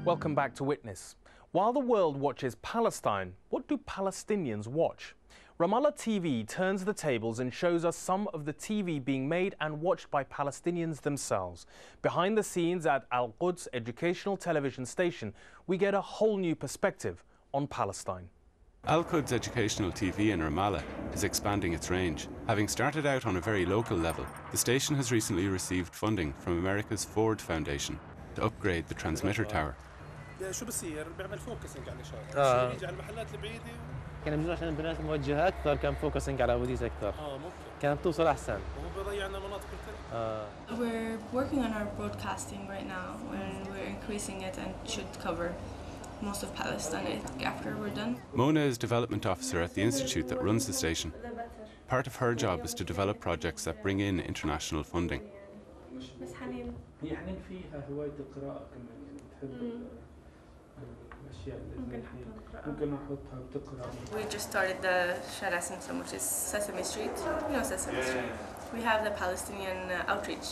Welcome back to Witness. While the world watches Palestine, what do Palestinians watch? Ramallah TV turns the tables and shows us some of the TV being made and watched by Palestinians themselves. Behind the scenes at Al-Quds Educational Television station, we get a whole new perspective on Palestine. Al-Quds Educational TV in Ramallah is expanding its range. Having started out on a very local level, the station has recently received funding from America's Ford Foundation to upgrade the transmitter tower. شو بصير؟ بيعمل فوكسنج على الإشارة، بيجي على المحلات البعيدة. كان بنروح عشان البنات موجهة أكثر، كان فوكسنج على أبوديس أكثر. ممكن. كانت توصل أحسن. وهو بيضيعنا مناطق الثانية. We're working on our broadcasting right now, and we're increasing it and should cover most of Palestine after we're done. Mona is development officer at the institute that runs the station. Part of her job is to develop projects that bring in international funding. We just started the Shara Simsum, which is Sesame Street. You know Sesame Street. We have the Palestinian outreach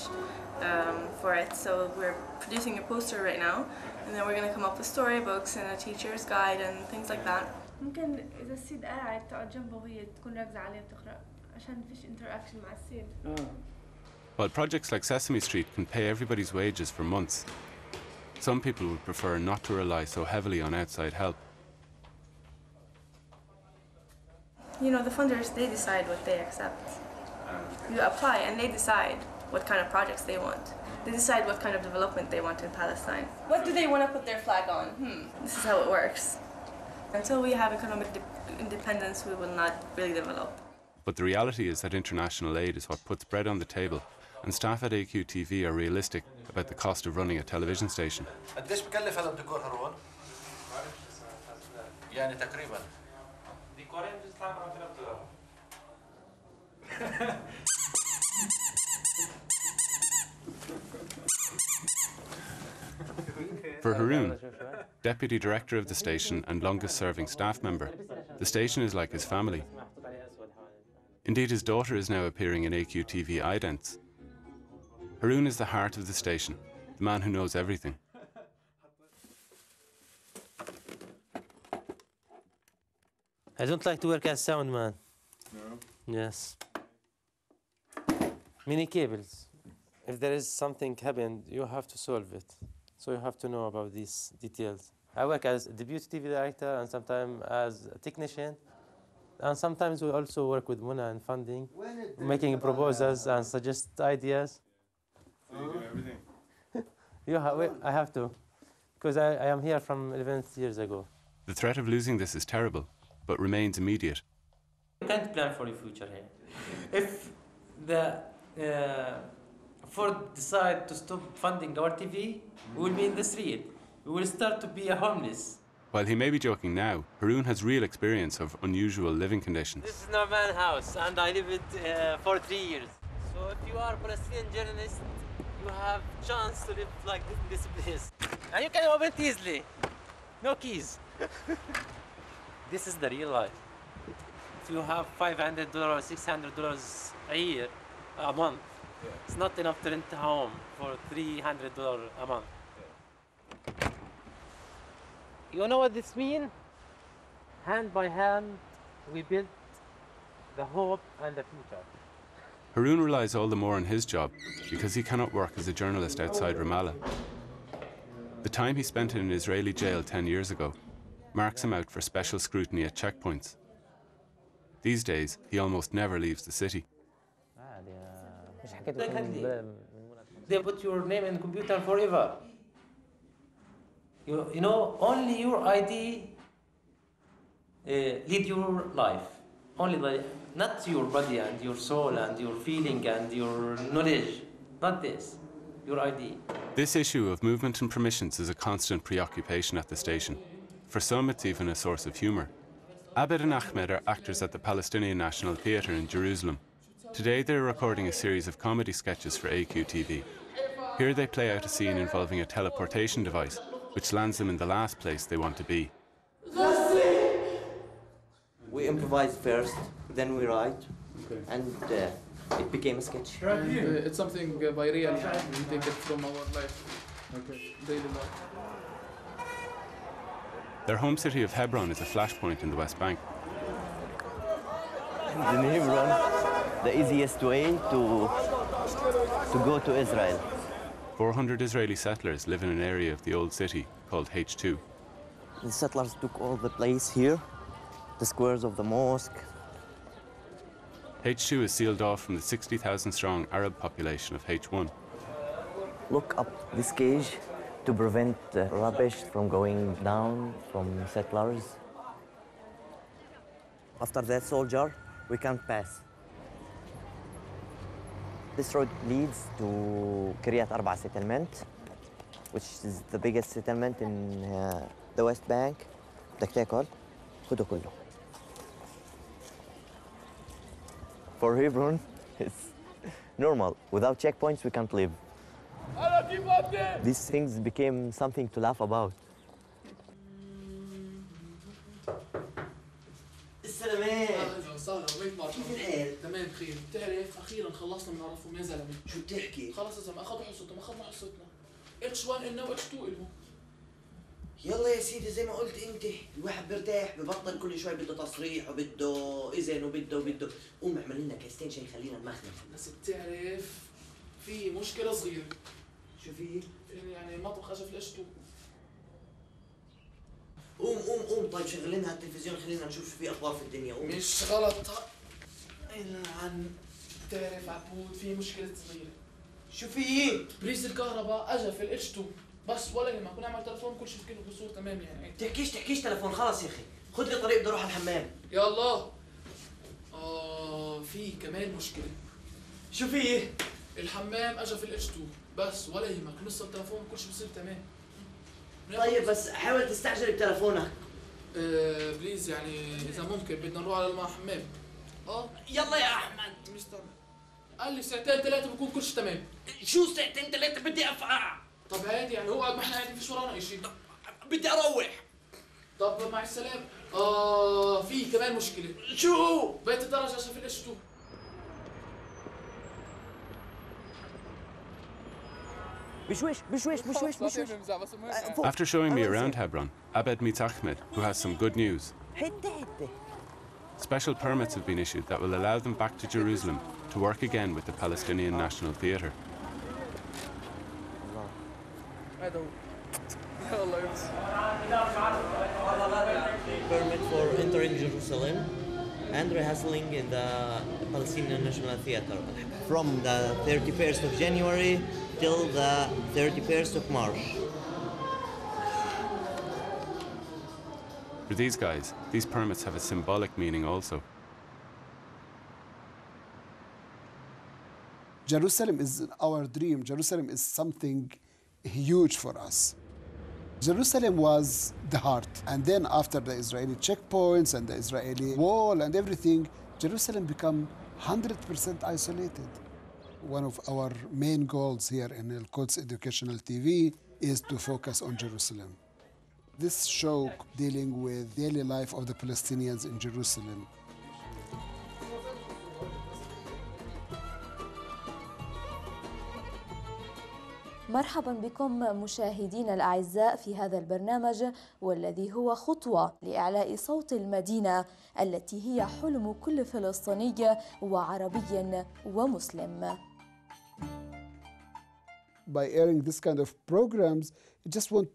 for it, so we're producing a poster right now, and then we're going to come up with storybooks and a teacher's guide and things like that. ممكن إذا السيد قاعد تقعد جنبه وهي تكون راكزة عليه بتقرأ عشان فيش interaction مع السيد. While projects like Sesame Street can pay everybody's wages for months, some people would prefer not to rely so heavily on outside help. You know, the funders, they decide what they accept. You apply and they decide what kind of projects they want. They decide what kind of development they want in Palestine. What do they want to put their flag on? This is how it works. Until we have economic independence, we will not really develop. But the reality is that international aid is what puts bread on the table, and staff at AQTV are realistic about the cost of running a television station. قديش بكلف هذا الديكور هارون؟ يعني تقريبا. ديكورين بيطلع $1000. For Haroon, deputy director of the station and longest-serving staff member, the station is like his family. Indeed, his daughter is now appearing in AQTV idents. Haroon is the heart of the station, the man who knows everything. I don't like to work as sound man. No. Yes. Many cables. If there is something happened, you have to solve it. So you have to know about these details. I work as a deputy TV director and sometimes as a technician. And sometimes we also work with Mona and funding, making proposals and suggest ideas. So you do everything? I have to, because I am here from 11 years ago. The threat of losing this is terrible, but remains immediate. You can't plan for your future here. If the Ford decide to stop funding our TV, we will be in the street. We will start to be homeless. While he may be joking now, Haroon has real experience of unusual living conditions. This is not my house, and I live it for 3 years. So if you are a Palestinian journalist, you have chance to live like this place. And you can open it easily. No keys. This is the real life. If you have $500, $600 a year, a month, it's not enough to rent a home for $300 a month. You know what this means? Hand by hand, we build the hope and the future. Haroon relies all the more on his job because he cannot work as a journalist outside Ramallah. The time he spent in an Israeli jail 10 years ago marks him out for special scrutiny at checkpoints. These days, he almost never leaves the city. They put your name in the computer forever. You know, only your ID lead your life. Only not your body and your soul and your feeling and your knowledge. Not this, your ID. This issue of movement and permissions is a constant preoccupation at the station. For some, it's even a source of humour. Abed and Ahmed are actors at the Palestinian National Theatre in Jerusalem. Today they're recording a series of comedy sketches for AQTV. Here they play out a scene involving a teleportation device, which lands them in the last place they want to be. We improvise first, then we write, and it became a sketch. It's something by real, we take it from our life, daily life. Their home city of Hebron is a flashpoint in the West Bank. In Hebron, the easiest way to go to Israel. 400 Israeli settlers live in an area of the old city called H2. The settlers took all the place here, the squares of the mosque. H2 is sealed off from the 60,000-strong Arab population of H1. Look up this cage to prevent rubbish from going down from settlers. After that soldier, we can't pass. This road leads to Kiryat Arba settlement, which is the biggest settlement in the West Bank. بدك تاكل خده كله. For Hebron, it's normal. Without checkpoints, we can't live. These things became something to laugh about. السلامات. اهلا وسهلا وبيك مرحبا. كيف الحال؟ تمام بخير، بتعرف اخيرا خلصنا من عرفهم يا زلمه. شو بتحكي؟ خلص يا زلمه اخذوا حصتهم، اخذنا حصتنا. H1 إلنا و H2 إلهم. يلا يا سيدي زي ما قلت انت، الواحد بيرتاح ببطل كل شوي بده تصريح وبده اذن وبده قوم اعمل لنا كاستين شاي خلينا نمخمخ. بس بتعرف في مشكلة صغيرة. شو في؟ يعني المطبخ اجى في H2. قوم طيب شغل لنا هالتلفزيون خلينا نشوف شو في اخبار في الدنيا. قوم. مش غلط. عن بتعرف عبود في مشكلة صغيرة. شو في؟ بريز الكهرباء اجى في H2 بس ولا يهمك، كنا نعمل تليفون كل شيء كله بصور تمام يعني. تحكيش تليفون خلص يا اخي، خذ لي طريق بدي اروح الحمام. يلا. في كمان مشكلة. شو في؟ الحمام اجى في H2 بس ولا يهمك، نص التليفون كل شيء بصير تمام. طيب بس حاول تستعجل بتليفونك. بليز يعني اذا ممكن بدنا نروح على الحمام. يلا يا احمد. مستر قال لي ساعتين ثلاثة بكون كل شيء تمام. شو ساعتين ثلاثة بدي افقع. طب عادي يعني هو قاعد ما احنا قاعدين فيش ورانا شيء. بدي اروح. طب مع السلامة. في كمان مشكلة. شو؟ بيت الدرجة اجى في H2. After showing me around Hebron, Abed meets Ahmed, who has some good news. Special permits have been issued that will allow them back to Jerusalem to work again with the Palestinian National Theatre. Permit for entering Jerusalem and rehearsing in the Palestinian National Theatre from the 31st of January till the 31st of March. For these guys, these permits have a symbolic meaning also. Jerusalem is our dream. Jerusalem is something huge for us. Jerusalem was the heart. And then after the Israeli checkpoints and the Israeli wall and everything, Jerusalem became 100% isolated. One of our main goals here in Al-Quds Educational TV is to focus on Jerusalem. This show dealing with daily life of the Palestinians in Jerusalem. مرحبا بكم مشاهدينا الأعزاء في هذا البرنامج والذي هو خطوة لإعلاء صوت المدينة التي هي حلم كل فلسطيني وعربي ومسلم. By airing this kind of programs, I just want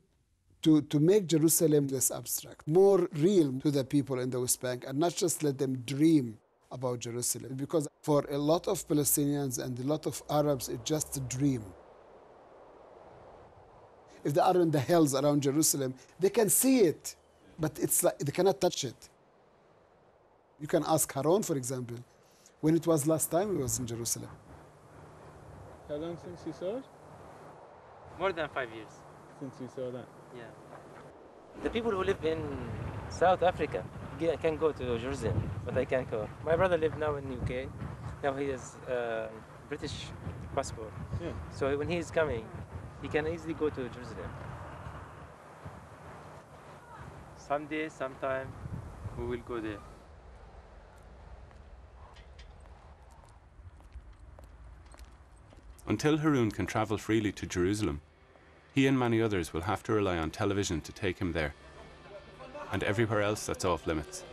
to make Jerusalem less abstract, more real to the people in the West Bank, and not just let them dream about Jerusalem. Because for a lot of Palestinians and a lot of Arabs, it's just a dream. If they are in the hills around Jerusalem, they can see it, but it's like they cannot touch it. You can ask Haron, for example, when it was last time he was in Jerusalem. How long since you saw it? More than 5 years. Since you saw that? Yeah. The people who live in South Africa can go to Jerusalem, but I can't go. My brother lives now in UK. Now he has British passport. Yeah. So when he is coming, he can easily go to Jerusalem. Someday, sometime, we will go there. Until Haroon can travel freely to Jerusalem, he and many others will have to rely on television to take him there. and everywhere else that's off limits.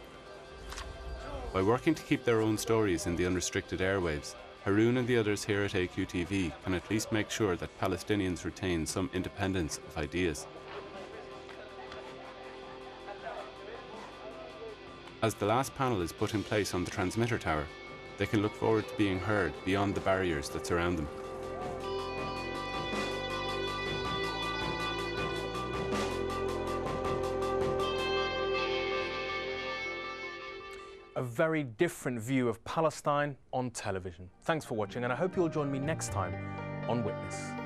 By working to keep their own stories in the unrestricted airwaves, Haroon and the others here at AQTV can at least make sure that Palestinians retain some independence of ideas. As the last panel is put in place on the transmitter tower, they can look forward to being heard beyond the barriers that surround them. A very different view of Palestine on television. Thanks for watching, and I hope you'll join me next time on Witness.